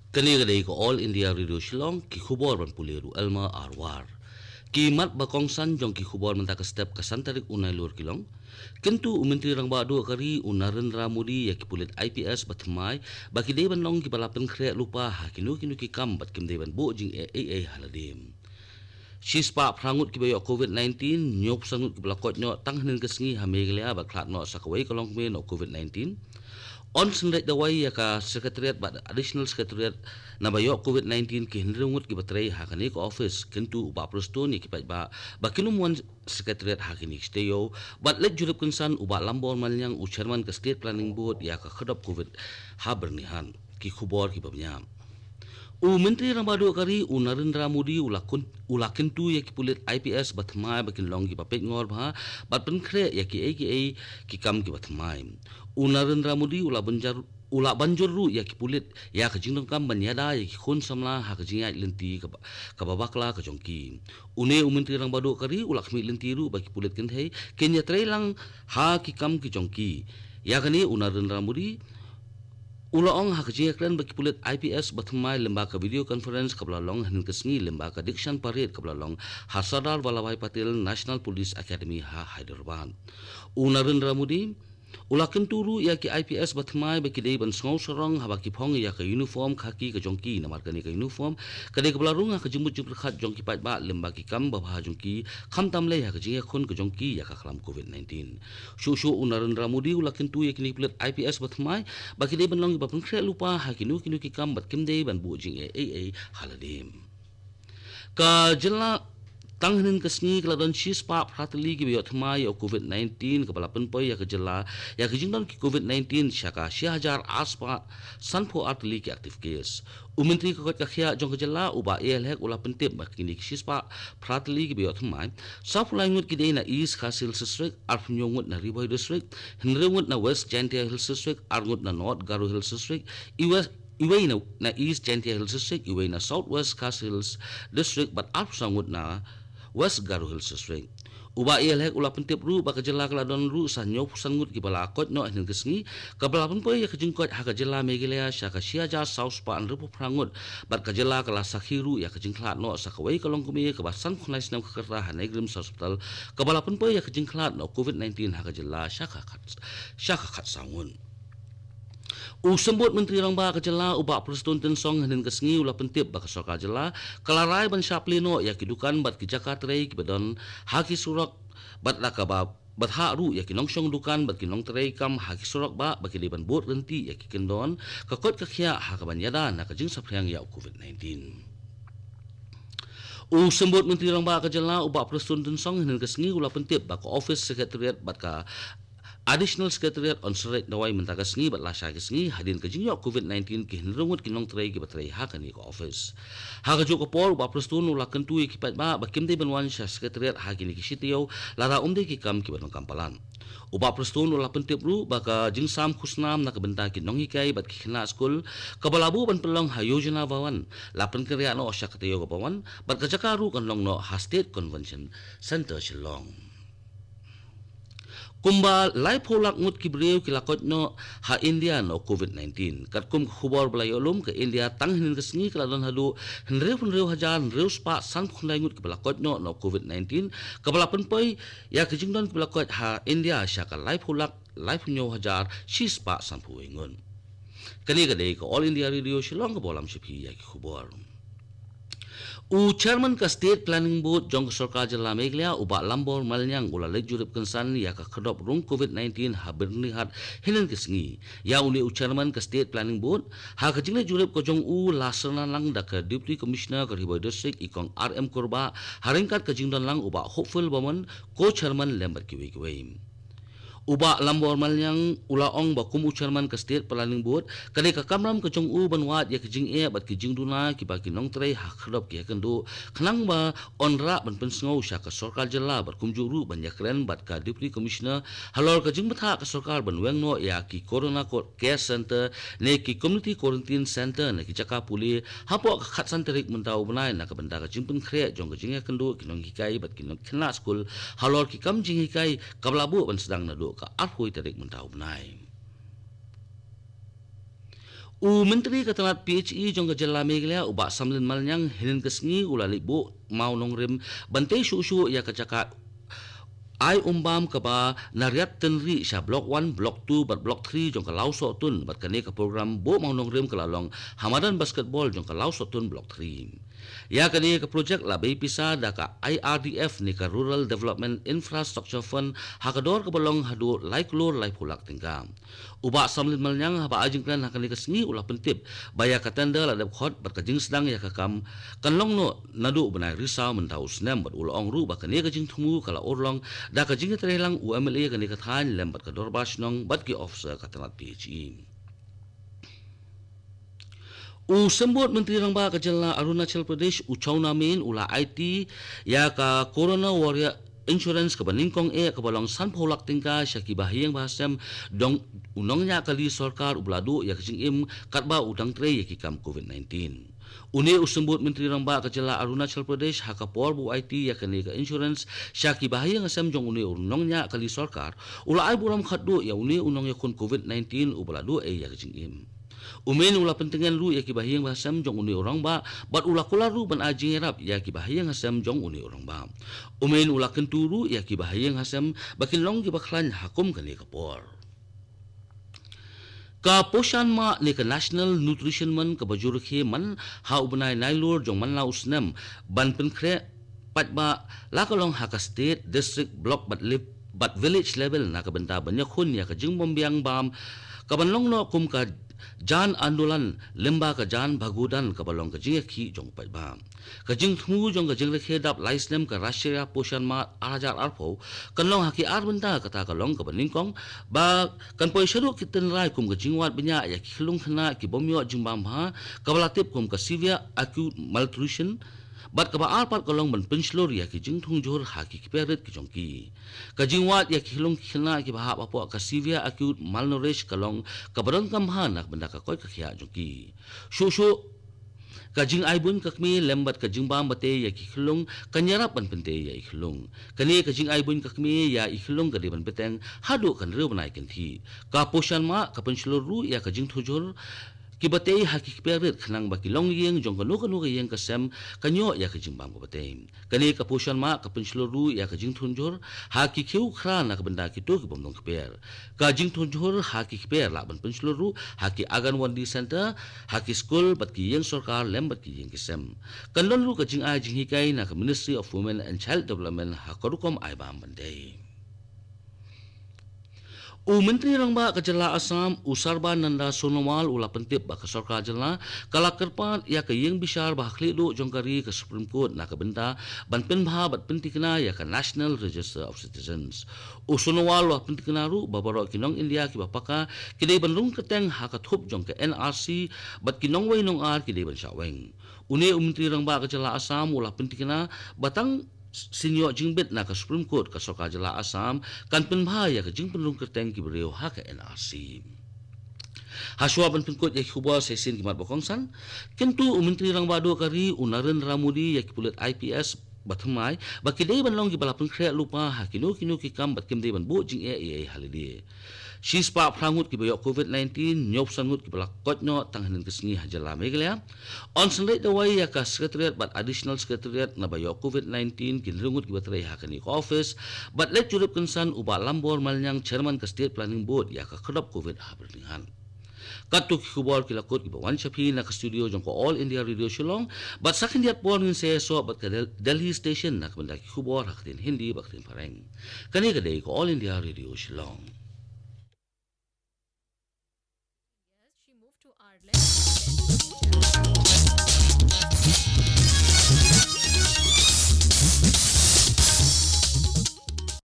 Kani gadai ko All India Radio Shillong ki khubor ban puliru Alma Arwar. Ki mat bakong san jong ki khubor man ka step ka santarik unai lur kilong. Kentu umentri rang ba do kari unaran ramudi ya ki pulit IPS batmai baki dei ban long ki balapan kre lupa ha kinu ki kam bat kim dei ban bo jing AA haladim. Shispa prangut ki bayo COVID-19 nyop sangut ki blakot nyo tanghanin kesngi ha meglea ba klat no sakawai kolong me no COVID-19. On sendet dawai ya ka sekretariat ba additional sekretariat na bayo COVID-19 ki hinrungut ki batrai ha kani ko office kentu ba prosto ni ki ba kinumuan sekretariat ha kini steyo but let jurup kunsan uba lambor malyang u chairman ka state planning board ya ka khadap COVID ha bernihan ki khubor ki babnyam. Menteri Rambadu kari Narendra Modi ulakin tu ya ki pulit IPS batmai bakin long ki papet ngor bha bat penkre ya ki AKA ki kam ki batmai. Narendra Modi ula banjur ru ya ki pulit ya ka jingdong kam banyada ya ki khon samla ha ka jingai lenti ka babakla ka jongki. Menteri Rambadu kari khmi lenti ru baki pulit kenthei kenya trailang ha ki kam ki jongki. Ya kani Narendra Modi Ulaong hakajiyakran bagi pulit IPS batmai lembaga video conference kablalong hanin kesni lembaga dikshan parade kablalong Hasadar Vallabhai Patel National Police Academy ha Hyderabad. Narendra Modi ulakin turu ya ki IPS batmai bagi dei ban sngau sarong habaki phong ya ka uniform khaki ka jongki namar kani ka uniform kadai kablarung ha ka jumut khat jongki pat ba lembagi kam babha jongki kham tamle ya ka jinga khon ka jongki ya ka khlam COVID-19. Shushu Narendra Modi ulakin tu ya kini pulit IPS batmai bagi dei ban long ba pengkre lupa ha kinu ki kam bat kim dei ban bu jing AA haladim. Ka jela tanghanin kesni keladon shispa prateli ki biot mai o COVID-19 ke balapan poi ya kejela ya kejingdon ki COVID-19 syaka 1000 aspa sanpo arteli ki aktif case. Menteri kokot kakhia jong kejela uba elhek ula pentip bakini ki shispa prateli ki biot mai safulai ngut ki deina East Khasil district arpnyongut na Riboy district hinrengut na West Jantia Hills district arngut na North Garo Hills district Iway na East Jantia Hills district iway na Southwest Khasil district but arpsangut na West Garo Hills district. Uba ialhek ula pentip ru baka jela keladon ru sanyo sangut ki bala kot no ahin kesni kabalapan poi ya kejingkot ha kejela megelea syaka siaja saus pa anrupu prangut bat kejela kala sakhiru ya kejingklat no sakawai kalong kumi kebasan khunai sinam kekerta hanegrim hospital kabalapan poi ya kejingklat no COVID-19 ha kejela syaka khat sangun. Sembut Menteri Rangba kejela ubak Preston Tensong hanin kesngi ula pentip baka soka jela kelarai ban syaplino ya kidukan bat ki Jakarta ki badon haki surak bat lakaba bat haru ya kinongsyong dukan bat kinong terai kam haki surak ba baki deban bot renti ya kikendon kakot kakhia ha kaban yada na kajing saphyang ya COVID-19. Sembut Menteri Rangba kejela ubak Preston Tensong hanin kesngi ula pentip baka office secretariat bat ka Additional Secretariat on Serait Dawai mentaka sengi bat lasha ke sengi hadin ke jingyok COVID-19 ki hinrungut kinong terai ki batrai ha kani ko office. Ha ka joko por ba prestun ula kentu ki pat ba bakim de benwan sha Secretariat ha kini ki sitio lara umde ki kam ki banong kampalan. Uba prestun ula pentip ru baka jingsam khusnam na kabenta ki nong hikai bat ki khina school kabalabu ban pelong ha yojana bawan lapan kerja no sha kateo ko bawan bat kajakaru kan long no ha State Convention Center Shillong. Kumba lai polak ngut ki breu ki lakot no ha India no COVID-19 kat kum khubor belai olum ke India tanghin ke sengi keladon halu henreu hajar henreu spa san khulai ngut ki belakot no COVID-19 kabalapan poi ya ke jingdon ki belakot ha India syaka lai polak lai punyo hajar si spa san puingun kani kadai ko All India Radio Shillong ke bolam sipi ya ki khubor. Chairman ka State Planning Board jong sarkar jela Meghalaya uba lambor malnyang ula lejurip kensan ya ka khadop rung COVID-19 ha bernihat hinen kesengi ya chairman ka State Planning Board ha ka jingle jurip ko jong lasana lang da ka Deputy Commissioner ka Riboy District ikong RM Korba haringkat ka jingdan lang uba hopeful baman ko chairman lembar kiwi. Uba lambor malyang ulaong bakum chairman ka State Planning Board kadai ka kamram ka jong banwat ya kijing bat kijing duna ki baki nong trai ha khrop ki kendu khnang ba onra ban pensngau sya ka sarkar jela bat kumjuru ban yakren bat ka Deputy Commissioner halor ka jing batha ka sarkar ban weng no ya ki Corona Care Center ne ki Community Quarantine Center ne ki Jaka Puli hapo ka khat santerik mentau banai na ka benda ka jing pen khre jong ka jing kendu ki nong hikai bat ki nong khna school halor ki kam jing hikai kablabu ban sedang na do ka arhui tarik mentau benai. Menteri Ketelat PHE jong kejala Meghalaya ubak samlin malnyang hinin kesngi ulalik bu mau nongrim bantai susu ya kecaka ai umbam ke ba nariat tenri sya blok 1 blok 2 bat blok 3 jong ke lau sotun bat kani ke program bu mau nongrim ke lalong Hamadan basketball jong ke lau sotun blok 3 ya kani ke projek labai pisah da ka IRDF ni ke Rural Development Infrastructure Fund hakador ke belong hadu like lor like pulak tingkam ubak samlin malnyang haba ajing kan hakani kesngi ulah pentip baya katanda la dep khot bat kajing sedang ya kakam kanlong no nadu benai risau mentau senam bat ulong ru ba kani kajing thumu kala orlong da kajing trelang UMLA kani kathan lembat ka dorbas nong bat ki officer Ketelat PHE sembut Menteri Rangba Kejala Arunachal Pradesh ucauna min ula IT ya ka Corona Warrior Insurance ke baningkong ke balong san pholak tingka syaki bahiyang bahasam dong unongnya kali sarkar ubladu ya kajing im katba udang tre ya kikam COVID-19. Une usembut Menteri Rangba Kejala Arunachal Pradesh hakapor bu IT ya kani ka insurance syaki bahiyang asam jong une unongnya kali sarkar ula ai buram khatdu ya une unong ya kun COVID-19 ubladu ya kajing im. Umen ula pentingan lu ya kibahiyang bahasam jong uni orang ba bat ula kularu ban ajing erap ya kibahiyang hasam jong uni orang ba umen ula kenturu ya kibahiyang hasam bakin long kibaklan hakum kani kapor ka poshan ma ni ka National Nutrition Man ka bajur khe man ha ubnai nailur jong man la usnam ban penkre pat ba la kalong haka state district block bat village level na ka benta banyak hun ya ka jing bombiang bam ka banlong no kum ka Jan Andolan lemba ka jan bagudan ka balong ka jing khi jong pai ba ka jing thu jong ka jing lekhe dap laislem ka Russia poshan ma arajar arpo kan long haki arbenta kata ka long ka baningkong ba kan poi sharu kiten rai kum ka jingwat benya ya khilung khna ki bomyo jingbam ha ka balatip kum ka severe acute malnutrition bat ka ba arpat ka long ban penslor ya ki jing thung jor haki ki peret ki jong ki ka jingwat ya khilung khna ki ba apo ka severe acute malnourished ka long ka baron kam ha nak benda ka koi ka khia jong ki shu ka jing aibun ka kmi lembat ka jingbam bate ya ki khilung kanyarap ban pente ya ikhlung kani ka jing aibun ka kmi ya ikhlung ka de ban peteng hadu kan re banai kan thi ka poshan ma ka penslor ru ya ka jing thujor kibatei haki kiperet khanang baki long yeng jong kanu yeng kasem kanyo ya ka jingbam ko batei kani ka poshan ma ka penshloru ya ka jing thunjor haki khiu khra na ka benda ki to ki bomdong kper ka jing thunjor haki kper la ban penshloru haki agan wandi center haki school bat ki yeng sarkar lem bat ki yeng kisem kanlon ru ka jing a jing hikai na ka Ministry of Women and Child Development hakarukom ai bam bandai Menteri Rangba Kejala Assam Usarba Nanda Sonomal ula pentip ba ka sarkar jala kala kerpat ya ka yeng bisar ba khli do jongkari ka Supreme Court na ka benta ban pen bha bat pentikna ya ka National Register of Citizens Sonomal wa pentikna ru babaro kinong India ki bapaka kidai ban rung keteng ha ka thup jong ka NRC bat kinong wai nong ar kidai ban shaweng une Menteri Rangba Kejala Assam ula pentikna batang senior jingbet na ka Supreme Court ka sarkar jala Assam kan penbhaya ka jing penlung kerteng ki bereu ha ka NRC haswa ban penkot ya khubal sesin ki mat bokongsan kentu Menteri Rangba do kari unaren ramudi ya ki pulet IPS bathmai bakidei ban long ki bala penkre lupa ha kinu ki kam bat kim dei ban bo jing halidi Shispa prangut ki bayok COVID-19 nyop sangut ki balak kotno tanghanin kesngi hajala Meghalaya on senlait dawai ya ka secretariat but additional secretariat na bayok COVID-19 ki rungut ki batrai hakani ka office but let jurip kensan uba lambor malnyang chairman ka state planning board ya ka khadap COVID haberningan katuk khubor ki lakot ki bawan chapi na ka studio jong ko All India Radio Shillong but sakin diat por ngin se so but ka Delhi station na ka benda ki khubor haktin Hindi baktin pareng kani ka dei ko All India Radio Shillong. She moved to Ireland.